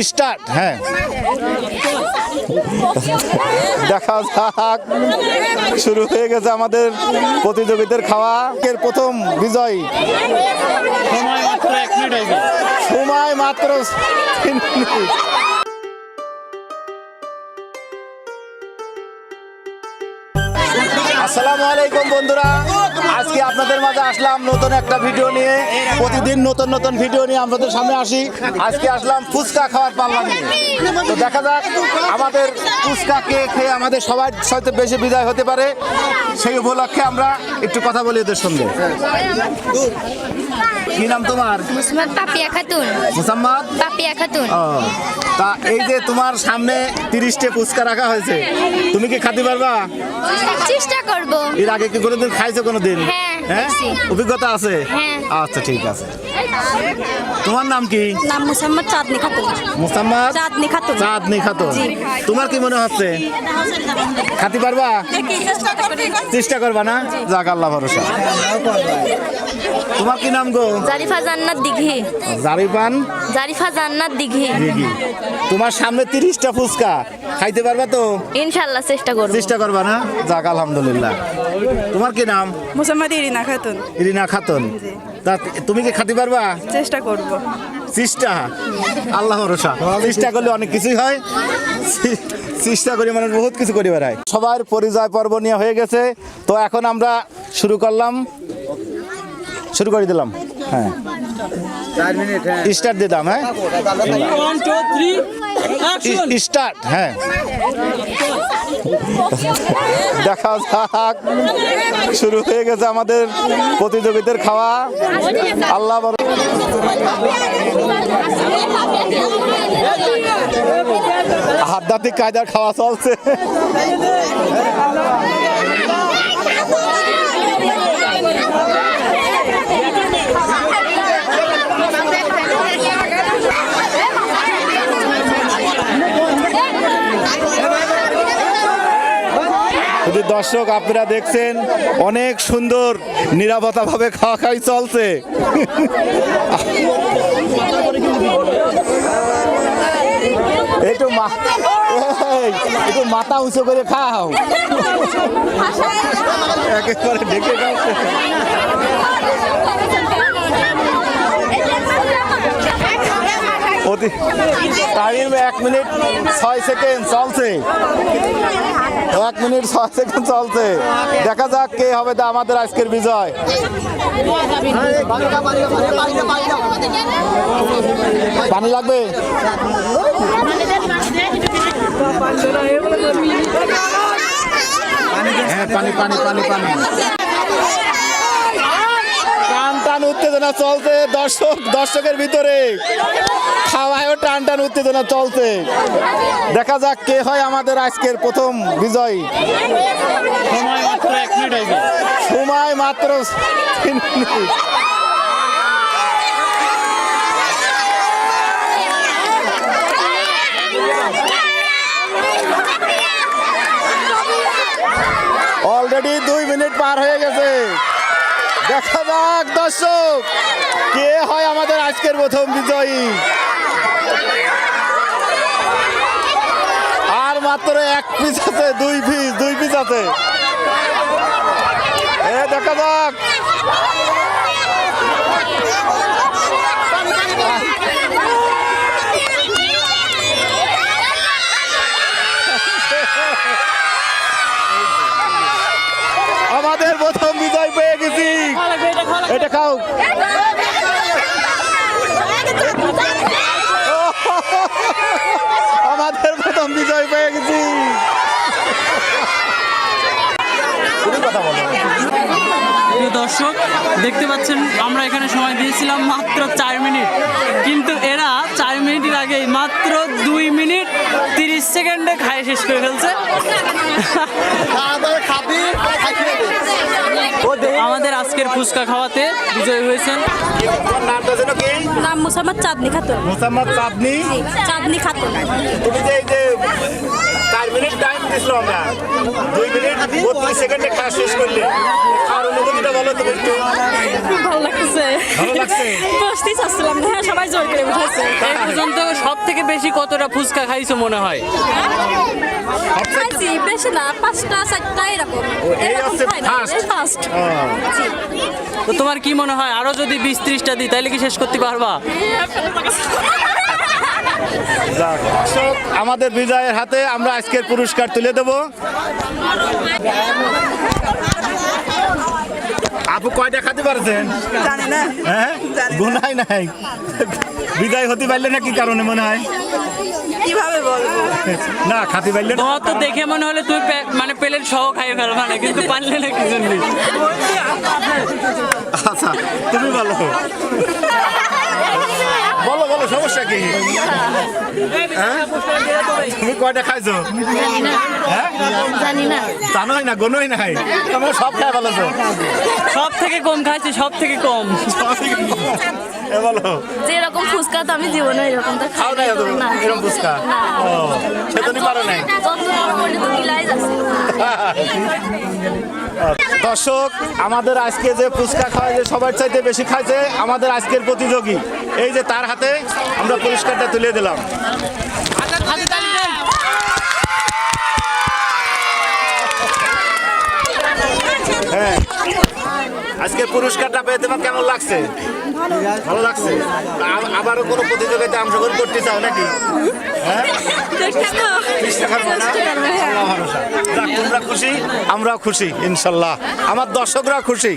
Start. হ্যাঁ, দেখা যাক, শুরু হয়ে গেছে আমাদের প্রতিযোগিতার খাওয়া। এর প্রথম বিজয়ী, সময় মাত্র 3 মিনিট। আসসালামু আলাইকুম বন্ধুরা, আজকে আপনাদের মাঝে আসলাম নতুন একটা ভিডিও নিয়ে। প্রতিদিন নতুন নতুন ভিডিও নিয়ে আপনাদের সামনে আসি। আজকে আসলাম ফুচকা খাওয়ার পাল্লা নিয়ে। তো দেখা যাক আমাদের ফুচকা কে খেয়ে আমাদের সবার সাথে বেশি বিজয় হতে পারে, সেই উপলক্ষে আমরা একটু কথা বলি ওদের সঙ্গে। কি নাম তোমার? পাপিয়া খাতুন। মুসাম্মদ পাপিয়া খাতুন। তা এই যে তোমার সামনে 30টে ফুচকা রাখা হয়েছে, তুমি কি খেতে পারবা? চেষ্টা করব। এর আগে কি কোনোদিন খাইছো কোনোদিন? হ্যাঁ, হ্যাঁ, খাইছি। অভিজ্ঞতা আছে? হ্যাঁ। আচ্ছা, ঠিক আছে। তোমার নাম কি? নাম মুসাম্মদ চাঁদনি খাতুন। মুসাম্মদ চাঁদনি খাতুন। চাঁদনি খাতুন। তোমার কি মনে হচ্ছে খাতে পারবা? চেষ্টা করবা না? যাক, আল্লাহ ভরসা। তোমার কি নাম গো? জারিফা জান্নাত দিঘি। জারিফা জান্নাত দিঘি। দিঘি। তোমার সামনে 30টা ফুচকা, খাইতে পারবা তো? ইনশাআল্লাহ চেষ্টা করব। চেষ্টা করবা না? যাক, আলহামদুলিল্লাহ। তোমার কি নাম? মুসাম্মদ ইরিনা খাতুন। ইরিনা খাতুন। তা তুমি কি খাতে পারবা? চেষ্টা করব। চেষ্টা, আল্লাহ ভরসা। চেষ্টা করলে অনেক কিছুই হয়। চেষ্টা করি মানুষ বহুত কিছু করে বেড়ায়। সবার পরিচয় পর্ব নিয়ে হয়ে গেছে, তো এখন আমরা শুরু করে দিলাম। হ্যাঁ, 4 মিনিট স্টার্ট দিলাম। হ্যাঁ, 1 2 3 অ্যাকশন। স্টার্ট। হ্যাঁ, দেখা যাক, শুরু হয়ে গেছে আমাদের প্রতিযোগিতার খাওয়া। আল্লাহ আধ্যাত্মিক কায়দার খাওয়া চলছে। দর্শক, আপনারা দেখছেন অনেক সুন্দর নিরাপত্তা ভাবে খাওয়া খাই চলছে। একটু মাথা উঁচু করে খাও, একেবারে ঢেকে খাও। টাইম 1 মিনিট 6 সেকেন্ড চলছে। 1 মিনিট 6 সেকেন্ড চলছে। দেখা যাক কে হবে আমাদের আজকের বিজয়। পানি লাগবে? হ্যাঁ, পানি পানি পানি পানি। টান উত্তেজনা চলছে দর্শকের ভিতরে, খাওয়ায়ও টান উত্তেজনা চলছে। দেখা যাক কে হয় আমাদের আজকের প্রথম বিজয়ী। সময় মাত্র 3 মিনিট। অলরেডি 2 মিনিট পার হয়ে গেছে। দেখা যাক দর্শক কে হয় আমাদের আজকের প্রথম বিজয়ী। আর মাত্র 1 পিস আছে, 2 পিস আছে। দেখা যাক। আমাদের প্রথম বিজয় পেয়ে গেছি। এটা খাও। আমাদের প্রথম বিজয় পেয়ে গেছি। দর্শক দেখতে পাচ্ছেন, আমরা এখানে সময় দিয়েছিলাম মাত্র 4 মিনিট, কিন্তু এরা 4 মিনিটের আগেই মাত্র 2 মিনিট 30 সেকেন্ডে খায় শেষ করে ফেলছে। আমাদের আজকের ফুচকা খাওয়াতে বিজয়ী হয়েছেন। নাম মুসাম্মদ চাঁদনি খাতুন। মুসাম্মদ চাঁদনি চাঁদনি খাতুন। তুমি যে এই যে 4 মিনিট টাইম দিছিলাম আমরা 2 মিনিট 32 সেকেন্ডে খাওয়া শেষ করলে আর অনুভূতিটা বলো তুমি একটু খুব ভালো লাগতেছে ভালো লাগছে বসতেই চাচ্ছিলাম না সবাই জোর করে উঠেছে এই পর্যন্ত সব থেকে বেশি কতটা ফুচকা খাইছো মনে হয়? খাইছি বেশি না 5টা 4টা এরকম এই হচ্ছে ফার্স্ট ফার্স্ট তো তোমার কি মনে হয় আরো যদি 20-30টা দিই তাহলে কি শেষ করতে পারবা? যাক, দর্শক, আমাদের বিজয়ের হাতে আমরা আজকের পুরস্কার তুলে দেব। আপু কয়টা খেতে পারছেন? জানি না হ্যাঁ জানি না। গুনাই নাই বিদায় হতে পারলে না কি কারণে মনে হয়? কিভাবে বলবো না খাতে পারলে না। তোমার তো দেখে মনে হলে তুই মানে প্লেট সহ খাইয়ে ফেলবা না, কিন্তু পারলে না কি জন্য? আচ্ছা তুমি বলো বলো বলো সমস্যা কি? হ্যাঁ তুমি কয়টা খাইছো? হ্যাঁ জানি না জানোই না গনোই নাই তোমরা সব খাই ভালো তো সব থেকে কম খাইছি, সব থেকে কম। এ বলো যে এরকম ফুচকা তো আমি জীবনে এরকম তো খাও নাই এত না এরকম ফুচকা ও সেতনি পারো নাই যত বড় করলে তো গিলাই যাচ্ছে দর্শক আমাদের আজকে যে ফুচকা খাওয়া যে সবার চাইতে বেশি খাইছে আমাদের আজকের প্রতিযোগী এই যে তার হাতে আমরা পুরস্কারটা তুলে দিলাম। হ্যাঁ আজকের পুরস্কারটা পেয়ে তোমার কেমন লাগছে? ভালো লাগছে। আবারও কোনো প্রতিযোগিতায় অংশগ্রহণ করতে চাও নাকি? হ্যাঁ চেষ্টা করবো না? আল্লাহ ভরসা। যাক, তোমরা খুশি আমরাও খুশি ইনশাল্লাহ, আমার দর্শকরাও খুশি।